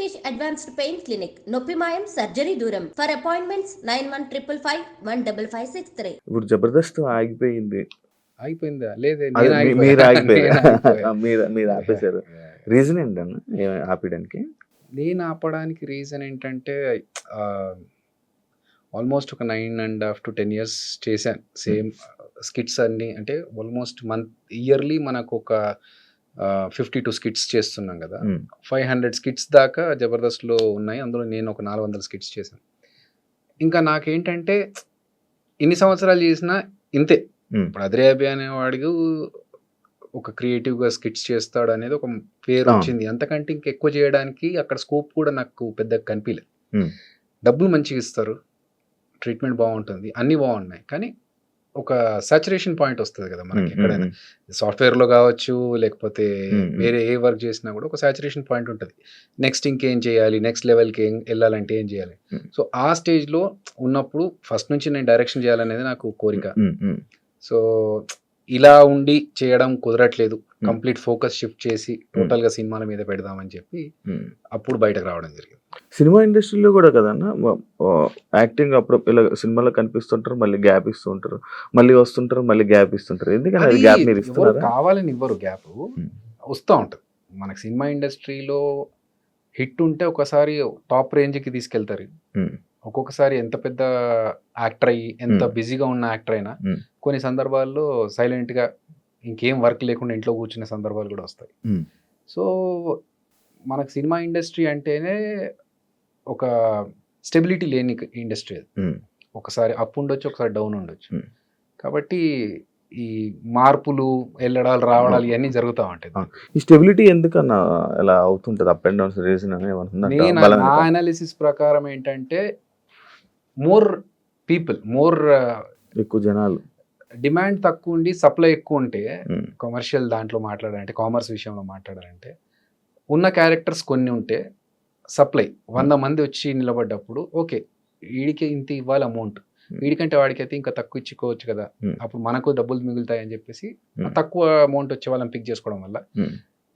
Rishikesh Advanced Pain Clinic, Noppimayam Surgery Duram. For appointments 9155515563. ఇప్పుడు జబర్దస్త్ ఆగిపోయింది. అయిపోయిందా? లేదే, అది నేను ఆగిపోయా. మీరు ఆగిపోయారు. నేను ఆగిపోయా. మీరు ఆపేశారు. రీజన్ ఏంటన్నా ఆపేయడానికి? నేను ఆపడానికి రీజన్ ఏంటంటే ఆల్మోస్ట్ ఒక 9.5 to 10 years చేశాను సేమ్ స్కిట్స్ అన్ని. అంటే ఆల్మోస్ట్ ఇయర్లీ మనకు ఒక 52 స్కిట్స్ చేస్తున్నాం కదా. 500 స్కిట్స్ దాకా జబర్దస్త్లో ఉన్నాయి. అందులో నేను ఒక 400 స్కిట్స్ చేశాను. ఇంకా నాకేంటంటే ఇన్ని సంవత్సరాలు చేసినా ఇంతే. ఇప్పుడు అద్రేబి అనేవాడికి ఒక క్రియేటివ్గా స్కిట్స్ చేస్తాడు అనేది ఒక పేరు వచ్చింది. అంతకంటే ఇంకెక్కువ చేయడానికి అక్కడ స్కోప్ కూడా నాకు పెద్దగా కనిపించలేదు. డబ్బులు మంచిగా ఇస్తారు, ట్రీట్మెంట్ బాగుంటుంది, అన్నీ బాగున్నాయి, కానీ ఒక సాచురేషన్ పాయింట్ వస్తుంది కదా మనకి. ఎక్కడైనా సాఫ్ట్వేర్లో కావచ్చు, లేకపోతే వేరే ఏ వర్క్ చేసినా కూడా ఒక సాచురేషన్ పాయింట్ ఉంటుంది. నెక్స్ట్ ఇంకేం చేయాలి, నెక్స్ట్ లెవెల్కి వెళ్ళాలంటే ఏం చేయాలి. సో ఆ స్టేజ్లో ఉన్నప్పుడు ఫస్ట్ నుంచి నేను డైరెక్షన్ చేయాలనేది నాకు కోరిక. సో ఇలా ఉండి చేయడం కుదరట్లేదు. కంప్లీట్ ఫోకస్ షిఫ్ట్ చేసి టోటల్గా సినిమాల మీద పెడదామని చెప్పి అప్పుడు బయటకు రావడం జరిగింది. సినిమా ఇండస్ట్రీలో కూడా కదన్నా యాక్టింగ్ అప్పుడు ఇలా సినిమాలో కనిపిస్తుంటారు, మళ్ళీ గ్యాప్ ఇస్తూ ఉంటారు, మళ్ళీ వస్తుంటారు, మళ్ళీ గ్యాప్ ఇస్తుంటారు. ఎందుకంటే అది గ్యాప్ మీరు ఇస్తారు కావాలని ఇవ్వరు, గ్యాప్ వస్తూ ఉంటుంది. మనకి సినిమా ఇండస్ట్రీలో హిట్ ఉంటే ఒకసారి టాప్ రేంజ్కి తీసుకెళ్తారు. ఒక్కొక్కసారి ఎంత పెద్ద యాక్టర్ అయ్యి ఎంత బిజీగా ఉన్న యాక్టర్ అయినా కొన్ని సందర్భాల్లో సైలెంట్గా ఇంకేం వర్క్ లేకుండా ఇంట్లో కూర్చునే సందర్భాలు కూడా వస్తాయి. సో మనకు సినిమా ఇండస్ట్రీ అంటేనే ఒక స్టెబిలిటీ లేని ఇండస్ట్రీ. అది ఒకసారి అప్ ఉండొచ్చు, ఒకసారి డౌన్ ఉండొచ్చు. కాబట్టి ఈ మార్పులు, వెళ్ళడాలు, రావడాలు ఇవన్నీ జరుగుతూ ఉంటాయి. ఈ స్టెబిలిటీ ఎందుకన్నా ఎలా అవుతుంటుంది? అప్ అండ్ డౌన్స్ రీజన్ నా అనాలిసిస్ ప్రకారం ఏంటంటే మోర్ ఎక్కువ జనాలు, డిమాండ్ తక్కువ ఉండి సప్లై ఎక్కువ ఉంటే, కమర్షియల్ దాంట్లో మాట్లాడాలంటే, కామర్స్ విషయంలో మాట్లాడాలంటే, ఉన్న క్యారెక్టర్స్ కొన్ని ఉంటే సప్లై 100 మంది వచ్చి నిలబడ్డప్పుడు ఓకే వీడికి ఇంత ఇవ్వాలి అమౌంట్, వీడికంటే వాడికైతే ఇంకా తక్కువ ఇచ్చుకోవచ్చు కదా, అప్పుడు మనకు డబ్బులు మిగులుతాయి అని చెప్పేసి తక్కువ అమౌంట్ వచ్చే వాళ్ళని పిక్ చేసుకోవడం వల్ల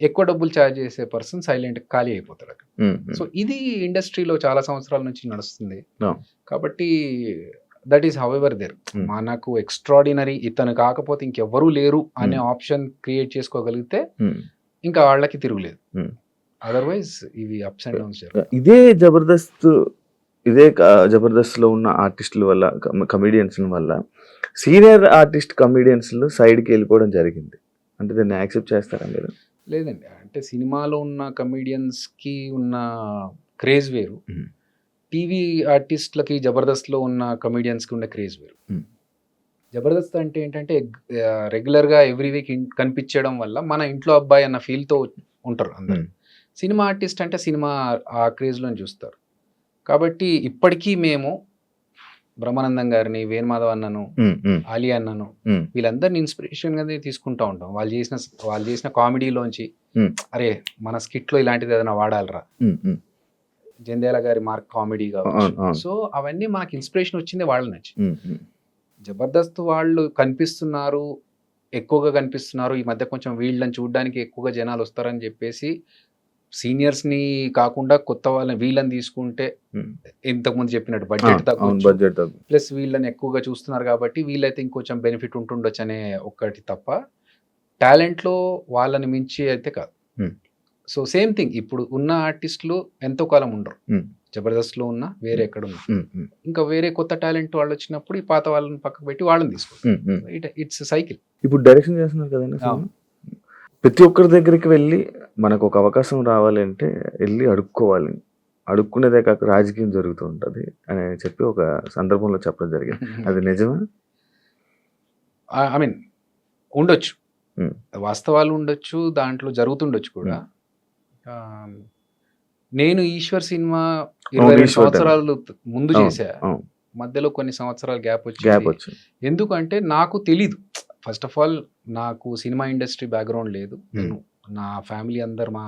ఎక్కువ డబ్బులు ఛార్జ్ చేసే పర్సన్ సైలెంట్ ఖాళీ అయిపోతాడు. సో ఇది ఇండస్ట్రీలో చాలా సంవత్సరాల నుంచి నడుస్తుంది. కాబట్టి దట్ ఈస్ హౌ ఎవర్ దేర్. మనకు ఎక్స్ట్రాడినరీ ఇతను కాకపోతే ఇంకెవ్వరూ లేరు అనే ఆప్షన్ క్రియేట్ చేసుకోగలిగితే ఇంకా వాళ్ళకి తిరుగులేదు. అదర్వైజ్ ఇవి అప్స్ అండ్ డౌన్స్. ఇదే జబర్దస్త్ లో ఉన్న ఆర్టిస్టుల వల్ల, కమెడియన్స్ వల్ల సీనియర్ ఆర్టిస్ట్ కమెడియన్స్ సైడ్కి వెళ్ళిపోవడం జరిగింది. అంటే దాన్ని యాక్సెప్ట్ చేస్తారా మీరు? లేదండి, అంటే సినిమాలో ఉన్న కమెడియన్స్కి ఉన్న క్రేజ్ వేరు, టీవీ ఆర్టిస్టులకి జబర్దస్త్లో ఉన్న కమెడియన్స్కి ఉన్న క్రేజ్ వేరు. జబర్దస్త్ అంటే ఏంటంటే రెగ్యులర్గా ఎవ్రీ వీక్ కనిపించడం వల్ల మన ఇంట్లో అబ్బాయి అన్న ఫీల్తో ఉంటారు అందరు. సినిమా ఆర్టిస్ట్ అంటే సినిమా ఆ క్రేజ్లో చూస్తారు. కాబట్టి ఇప్పటికీ మేము బ్రహ్మానందం గారిని, వేణుమాధవ్ అన్నను, ఆలీ అన్నను, వీళ్ళందరిని ఇన్స్పిరేషన్గా తీసుకుంటూ ఉంటాం. వాళ్ళు చేసిన కామెడీలోంచి అరే మన స్కిట్లో ఇలాంటిది ఏదైనా వాడాలరా, జంధ్యాల గారి మార్క్ కామెడీ కావచ్చు. సో అవన్నీ మనకి ఇన్స్పిరేషన్ వచ్చింది వాళ్ళ నుంచి. జబర్దస్త్ వాళ్ళు కనిపిస్తున్నారు, ఎక్కువగా కనిపిస్తున్నారు, ఈ మధ్య కొంచెం వీళ్ళని చూడడానికి ఎక్కువగా జనాలు వస్తారని చెప్పేసి సీనియర్స్ని కాకుండా కొత్త వాళ్ళని వీళ్ళని తీసుకుంటే ఇంతకుముందు చెప్పినట్టు బడ్జెట్ తక్కువ, ప్లస్ వీళ్ళని ఎక్కువగా చూస్తున్నారు కాబట్టి వీళ్ళైతే ఇంకొంచెం బెనిఫిట్ ఉంటుండొచ్చు అనే ఒక్కటి తప్ప టాలెంట్లో వాళ్ళని మించి అయితే కాదు. సో సేమ్ థింగ్, ఇప్పుడు ఉన్న ఆర్టిస్టులు ఎంతో కాలం ఉండరు. జబర్దస్త్లో ఉన్న వేరే ఎక్కడ ఉన్నా ఇంకా వేరే కొత్త టాలెంట్ వాళ్ళు వచ్చినప్పుడు ఈ పాత వాళ్ళని పక్కకు పెట్టి వాళ్ళని తీసుకుంటారు. It's cycle. ఇప్పుడు డైరెక్షన్ చేస్తున్నారు కదండి, ప్రతి ఒక్కరి దగ్గరికి వెళ్ళి మనకు ఒక అవకాశం రావాలంటే వెళ్ళి అడుక్కోవాలి, అడుక్కునేదే కాక రాజకీయం జరుగుతూ ఉంటుంది అని చెప్పి ఒక సందర్భంలో చెప్పడం జరిగింది. అది నిజమా? ఐ మీన్ ఉండొచ్చు, వాస్తవాలు ఉండొచ్చు, దాంట్లో జరుగుతుండొచ్చు కూడా. నేను ఈశ్వర్ సినిమా 22 సంవత్సరాలు ముందు చేశా, మధ్యలో కొన్ని సంవత్సరాలు గ్యాప్ వచ్చింది. ఎందుకంటే నాకు తెలీదు. ఫస్ట్ ఆఫ్ ఆల్ నాకు సినిమా ఇండస్ట్రీ బ్యాక్గ్రౌండ్ లేదు. నేను నా ఫ్యామిలీ అందరు మా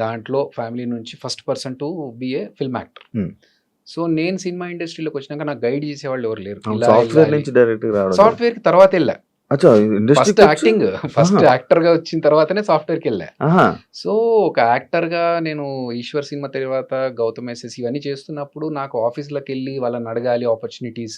దాంట్లో ఫ్యామిలీ నుంచి first person to be a film actor. So నేను సినిమా ఇండస్ట్రీలోకి వచ్చినాక నాకు గైడ్ చేసేవాళ్ళు ఎవరు లేరు. సాఫ్ట్వేర్కి తర్వాత వెళ్ళా, అచ్చా ఫస్ట్ యాక్టింగ్, ఫస్ట్ ఆహా. యాక్టర్ గా వచ్చిన తర్వాతనే సాఫ్ట్వేర్కి వెళ్ళా. ఆహా. సో ఒక యాక్టర్ గా నేను ఈశ్వర్ సినిమా తర్వాత గౌతమ్ ఎస్ఎస్ ఇవన్నీ చేస్తున్నప్పుడు నాకు ఆఫీస్లోకి వెళ్ళి వాళ్ళని అడగాలి ఆపర్చునిటీస్,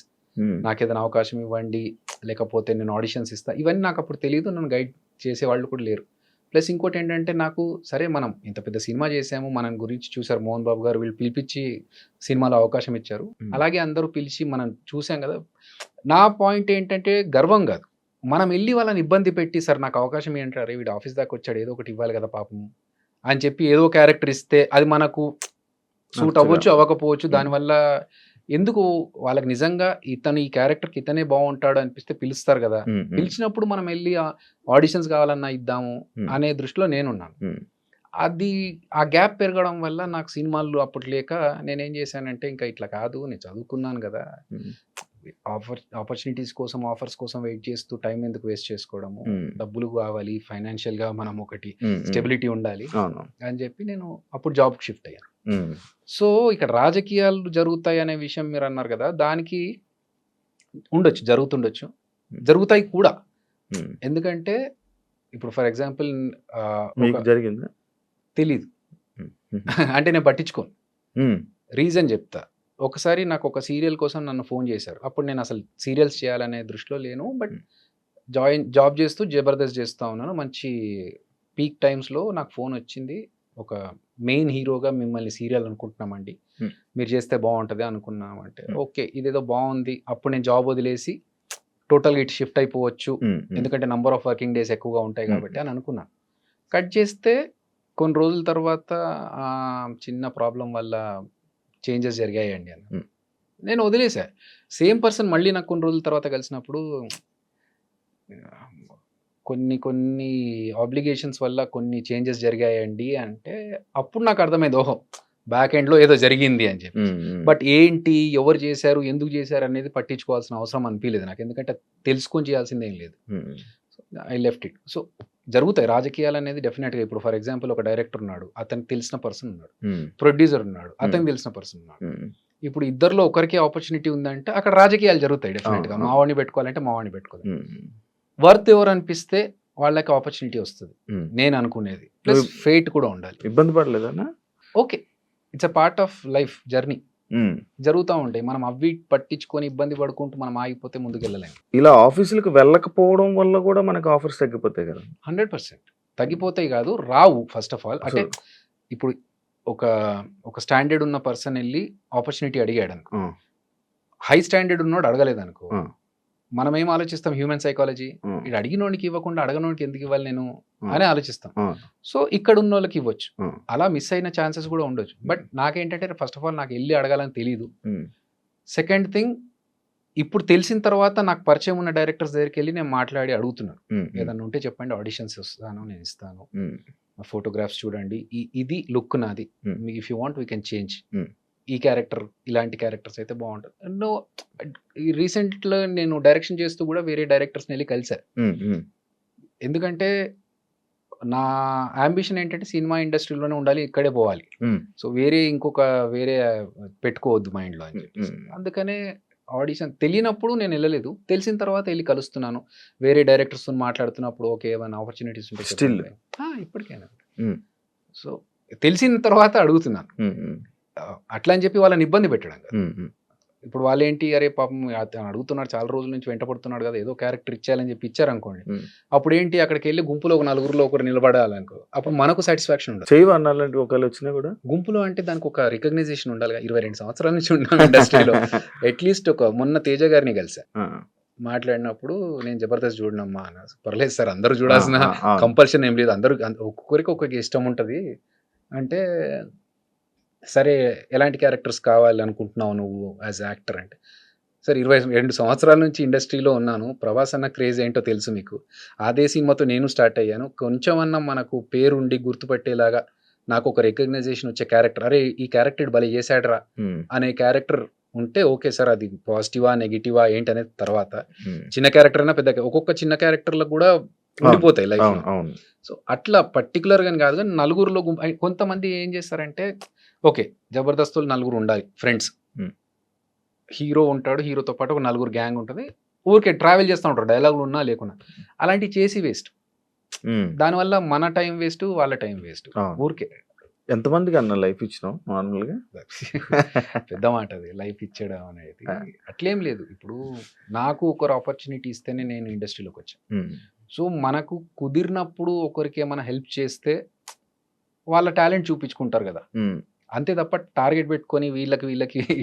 నాకు ఏదైనా అవకాశం ఇవ్వండి, లేకపోతే నేను ఆడిషన్స్ ఇస్తా, ఇవన్నీ నాకు అప్పుడు తెలియదు, నన్ను గైడ్ చేసే వాళ్ళు కూడా లేరు. ప్లస్ ఇంకోటి ఏంటంటే నాకు సరే మనం ఇంత పెద్ద సినిమా చేసాము, మన గురించి చూసారు మోహన్ బాబు గారు, వీళ్ళు పిలిపించి సినిమాలో అవకాశం ఇచ్చారు, అలాగే అందరూ పిలిచి మనం చూసాం కదా. నా పాయింట్ ఏంటంటే గర్వం కాదు, మనం వెళ్ళి వాళ్ళని ఇబ్బంది పెట్టి సార్ నాకు అవకాశం ఏంటారు, వీడు ఆఫీస్ దాకా వచ్చాడు ఏదో ఒకటి ఇవ్వాలి కదా పాపం అని చెప్పి ఏదో క్యారెక్టర్ ఇస్తే అది మనకు సూట్ అవ్వచ్చు అవ్వకపోవచ్చు, దానివల్ల ఎందుకు వాళ్ళకి నిజంగా ఇతను ఈ క్యారెక్టర్కి ఇతనే బాగుంటాడు అనిపిస్తే పిలుస్తారు కదా, పిలిచినప్పుడు మనం వెళ్ళి ఆడిషన్స్ కావాలన్నా ఇద్దాము అనే దృష్టిలో నేనున్నాను. అది ఆ గ్యాప్ పెరగడం వల్ల నాకు సినిమాలు అప్పటి లేక నేనేం చేశానంటే ఇంకా ఇట్లా కాదు, నేను చదువుకున్నాను కదా, ఆపర్చునిటీస్ కోసం ఆఫర్స్ కోసం వెయిట్ చేస్తూ టైం ఎందుకు వేస్ట్ చేసుకోవడము, డబ్బులు కావాలి, ఫైనాన్షియల్ గా మనం ఒకటి స్టెబిలిటీ ఉండాలి అని చెప్పి నేను అప్పుడు జాబ్కి షిఫ్ట్ అయ్యాను. సో ఇక్కడ రాజకీయాలు జరుగుతాయి అనే విషయం మీరు అన్నారు కదా, దానికి ఉండొచ్చు, జరుగుతుండొచ్చు, జరుగుతాయి కూడా. ఎందుకంటే ఇప్పుడు ఫర్ ఎగ్జాంపుల్ జరిగిందా తెలీదు అంటే నేను పట్టించుకోను, రీజన్ చెప్తా. ఒకసారి నాకు ఒక సీరియల్ కోసం నన్ను ఫోన్ చేశారు, అప్పుడు నేను అసలు సీరియల్స్ చేయాలనే దృష్టిలో లేను, బట్ జాబ్ చేస్తూ జబర్దస్త్ చేస్తూ ఉన్నాను, మంచి పీక్ టైమ్స్లో నాకు ఫోన్ వచ్చింది, ఒక మెయిన్ హీరోగా మిమ్మల్ని సీరియల్ అనుకుంటున్నామండి, మీరు చేస్తే బాగుంటుంది అనుకున్నామంటే ఓకే ఇదేదో బాగుంది. అప్పుడు నేను జాబ్ వదిలేసి టోటల్గా ఇటు షిఫ్ట్ అయిపోవచ్చు, ఎందుకంటే నంబర్ ఆఫ్ వర్కింగ్ డేస్ ఎక్కువగా ఉంటాయి కాబట్టి అని అనుకున్నాను. కట్ చేస్తే కొన్ని రోజుల తర్వాత చిన్న ప్రాబ్లం వల్ల చేంజెస్ జరిగాయండి అని నేను వదిలేసా. సేమ్ పర్సన్ మళ్ళీ నాకు కొన్ని రోజుల తర్వాత కలిసినప్పుడు కొన్ని ఆబ్లిగేషన్స్ వల్ల కొన్ని చేంజెస్ జరిగాయండి అంటే అప్పుడు నాకు అర్థమైంది, ఓహో బ్యాక్ ఎండ్లో ఏదో జరిగింది అని చెప్పి. బట్ ఏంటి, ఎవరు చేశారు, ఎందుకు చేశారు అనేది పట్టించుకోవాల్సిన అవసరం అనిపించలేదు నాకు, ఎందుకంటే తెలుసుకొని చేయాల్సింది ఏం లేదు. I left it. సో జరుగుతాయి రాజకీయాలు అనేది డెఫినెట్గా. ఇప్పుడు ఫర్ ఎగ్జాంపుల్ ఒక డైరెక్టర్ ఉన్నాడు, అతనికి తెలిసిన పర్సన్ ఉన్నాడు, ప్రొడ్యూసర్ ఉన్నాడు, అతనికి తెలిసిన పర్సన్ ఉన్నాడు. ఇప్పుడు ఇద్దరిలో ఒకరికి ఆపర్చునిటీ ఉందంటే అక్కడ రాజకీయాలు జరుగుతాయి డెఫినెట్గా. మావాడిని పెట్టుకోవాలంటే మావాడిని పెట్టుకోవాలి, వర్త్ ఎవరు అనిపిస్తే వాళ్ళకి ఆపర్చునిటీ వస్తుంది నేను అనుకునేది. ప్లస్ ఫేట్ కూడా ఉండాలి. ఇబ్బంది పడలేదన్నా? Okay, it's a part of life journey, జరుగుతూ ఉంటాయి. మనం అవి పట్టించుకొని ఇబ్బంది పడుకుంటూ మనం ఆగిపోతే ముందుకు వెళ్ళలేము. ఇలా ఆఫీసులకు వెళ్ళకపోవడం వల్ల కూడా మనకు ఆఫర్స్ తగ్గిపోతాయి కదా? 100% తగ్గిపోతాయి కాదు, రావు. ఫస్ట్ ఆఫ్ ఆల్ అంటే ఇప్పుడు ఒక స్టాండర్డ్ ఉన్న పర్సన్ వెళ్ళి ఆపర్చునిటీ అడిగాడు అనుకో, హై స్టాండర్డ్ ఉన్నాడు అడగలేదు అనుకో, మనం ఏం ఆలోచిస్తాం, హ్యూమన్ సైకాలజీ, ఇది అడిగినోడికి ఇవ్వకుండా అడగనోడికి ఎందుకు ఇవ్వాలి నేను అని ఆలోచిస్తాం. సో ఇక్కడ ఉన్న వాళ్ళకి ఇవ్వచ్చు, అలా మిస్ అయిన ఛాన్సెస్ కూడా ఉండొచ్చు. బట్ నాకేంటంటే ఫస్ట్ ఆఫ్ ఆల్ నాకు వెళ్ళి అడగాలని తెలియదు. సెకండ్ థింగ్, ఇప్పుడు తెలిసిన తర్వాత నాకు పరిచయం ఉన్న డైరెక్టర్స్ దగ్గరికి వెళ్ళి నేను మాట్లాడి అడుగుతున్నాను, ఏదన్నా ఉంటే చెప్పండి, ఆడిషన్స్ వస్తాను, నేను ఇస్తాను, ఫోటోగ్రాఫ్స్ చూడండి, ఇది లుక్ నాది, if you want we can change, ఈ క్యారెక్టర్ ఇలాంటి క్యారెక్టర్స్ అయితే బాగుంటుంది. నో, రీసెంట్లో నేను డైరెక్షన్ చేస్తూ కూడా వేరే డైరెక్టర్స్ని వెళ్ళి కలిసారు. ఎందుకంటే నా అంబిషన్ ఏంటంటే సినిమా ఇండస్ట్రీలోనే ఉండాలి, ఇక్కడే పోవాలి. సో వేరే పెట్టుకోవద్దు మైండ్లో అని చెప్పి, అందుకనే ఆడిషన్ తెలియనప్పుడు నేను వెళ్ళలేదు, తెలిసిన తర్వాత వెళ్ళి కలుస్తున్నాను, వేరే డైరెక్టర్స్తో మాట్లాడుతున్నప్పుడు ఓకే ఏమైనా ఆపర్చునిటీస్ ఉంటే ఇప్పటికైనా. సో తెలిసిన తర్వాత అడుగుతున్నాను, అట్లా అని చెప్పి వాళ్ళని ఇబ్బంది పెట్టడం కదా. ఇప్పుడు వాళ్ళు ఏంటి, అరే పాపం అడుగుతున్నాడు చాలా రోజుల నుంచి వెంటపడుతున్నాడు కదా, ఏదో క్యారెక్టర్ ఇచ్చేయాలని చెప్పి ఇచ్చారనుకోండి, అప్పుడు ఏంటి అక్కడికి వెళ్ళి గుంపులో ఒక నలుగురిలో ఒకరు నిలబడాలనుకో, అప్పుడు మనకు సాటిస్ఫాక్షన్ ఉండదు. చేయవన్నాలంటే ఒకళ్ళు వచ్చినా కూడా గుంపులో అంటే దానికి ఒక రికగ్నైజేషన్ ఉండాలి. 22 సంవత్సరాల నుంచి ఉన్నాను ఇండస్ట్రీలో, అట్లీస్ట్ మొన్న తేజ గారిని కలిసా, మాట్లాడినప్పుడు నేను జబర్దస్త్ చూడనమ్మా అన్న, పర్లేదు సార్ అందరూ చూడాల్సిన కంపల్షన్ ఏం లేదు, అందరూ ఒక్కొక్కరికి ఒక్కొక్క ఇష్టం ఉంటుంది అంటే, సరే ఎలాంటి క్యారెక్టర్స్ కావాలి అనుకుంటున్నావు నువ్వు యాజ్ యాక్టర్ అంటే, సరే 22 సంవత్సరాల నుంచి ఇండస్ట్రీలో ఉన్నాను, ప్రభాస్ అన్న క్రేజ్ ఏంటో తెలుసు మీకు, అదే సినిమాతో నేను స్టార్ట్ అయ్యాను, కొంచెం అన్న మనకు పేరుండి గుర్తుపట్టేలాగా నాకు ఒక రికగ్నైజేషన్ వచ్చే క్యారెక్టర్, అరే ఈ క్యారెక్టర్ భలే చేశాడరా అనే క్యారెక్టర్ ఉంటే ఓకే సార్, అది పాజిటివా నెగిటివా ఏంటి అనేది తర్వాత, చిన్న క్యారెక్టర్ అయినా పెద్ద, ఒక్కొక్క చిన్న క్యారెక్టర్లకు కూడా ఉండిపోతాయి లైఫ్. సో అట్లా పర్టికులర్గా కాదు, కానీ నలుగురిలో కొంతమంది ఏం చేస్తారంటే, ఓకే జబర్దస్తులు నలుగురు ఉండాలి ఫ్రెండ్స్, హీరో ఉంటాడు, హీరోతో పాటు ఒక నలుగురు గ్యాంగ్ ఉంటుంది, ఊరికే ట్రావెల్ చేస్తూ ఉంటారు డైలాగులు ఉన్నా లేకున్నా. అలాంటివి చేసి వేస్ట్. ఉమ్. దానివల్ల మన టైం వేస్ట్, వాళ్ళ టైం వేస్ట్. ఆ. ఊరికే ఎంతమందికి అన్న లైఫ్ ఇచ్చినావు నార్మల్గా? పెద్ద మాట అది లైఫ్ ఇచ్చడం అనేది. అట్లేం లేదు. ఇప్పుడు నాకు ఒకరు ఆపర్చునిటీ ఇస్తేనే నేను ఇండస్ట్రీలోకి వచ్చాను. ఉమ్. సో మనకు కుదిరినప్పుడు ఒకరికి ఏమైనా హెల్ప్ చేస్తే వాళ్ళ టాలెంట్ చూపించుకుంటారు కదా. ఉమ్. అంతే తప్ప టార్గెట్ పెట్టుకొని వీళ్ళకి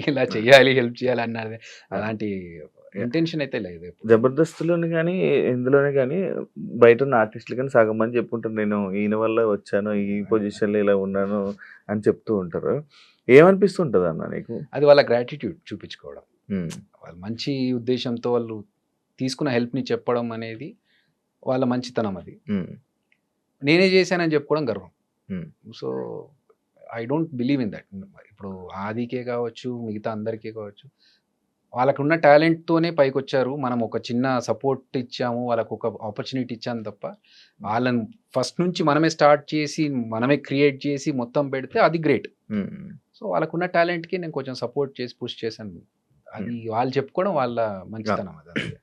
ఇలా చేయాలి, హెల్ప్ చేయాలి అన్నది అలాంటి ఇంటెన్షన్ అయితే లేదు ఎప్పుడు. జబర్దస్త్లోని కానీ ఇందులోనే కానీ బయట ఉన్న ఆర్టిస్టులు కానీ సగం మంది చెప్పుకుంటారు, నేను ఈయన వల్ల వచ్చాను, ఈ పొజిషన్లో ఇలా ఉన్నాను అని చెప్తూ ఉంటారు. ఏమనిపిస్తుంటుంది అన్న నీకు? అది వాళ్ళ గ్రాటిట్యూడ్ చూపించుకోవడం. ఉమ్. వాళ్ళు మంచి ఉద్దేశంతో వాళ్ళు తీసుకున్న హెల్ప్ని చెప్పడం అనేది వాళ్ళ మంచితనం. అది ఉమ్. నేనే చేశానని చెప్పుకోవడం గర్వం. Um. So I don't believe in that. ఇప్పుడు ఆదికే కావచ్చు, మిగతా అందరికీ కావచ్చు, వాళ్ళకున్న టాలెంట్తోనే పైకి వచ్చారు. మనం ఒక చిన్న సపోర్ట్ ఇచ్చాము, వాళ్ళకు ఒక ఆపర్చునిటీ ఇచ్చాము తప్ప వాళ్ళని ఫస్ట్ నుంచి మనమే స్టార్ట్ చేసి మనమే క్రియేట్ చేసి మొత్తం పెడితే అది గ్రేట్. ఉమ్. సో వాళ్ళకున్న టాలెంట్కి నేను కొంచెం సపోర్ట్ చేసి పుష్ చేశాను. అది వాళ్ళు చెప్పుకోవడం వాళ్ళ మంచితనం. అది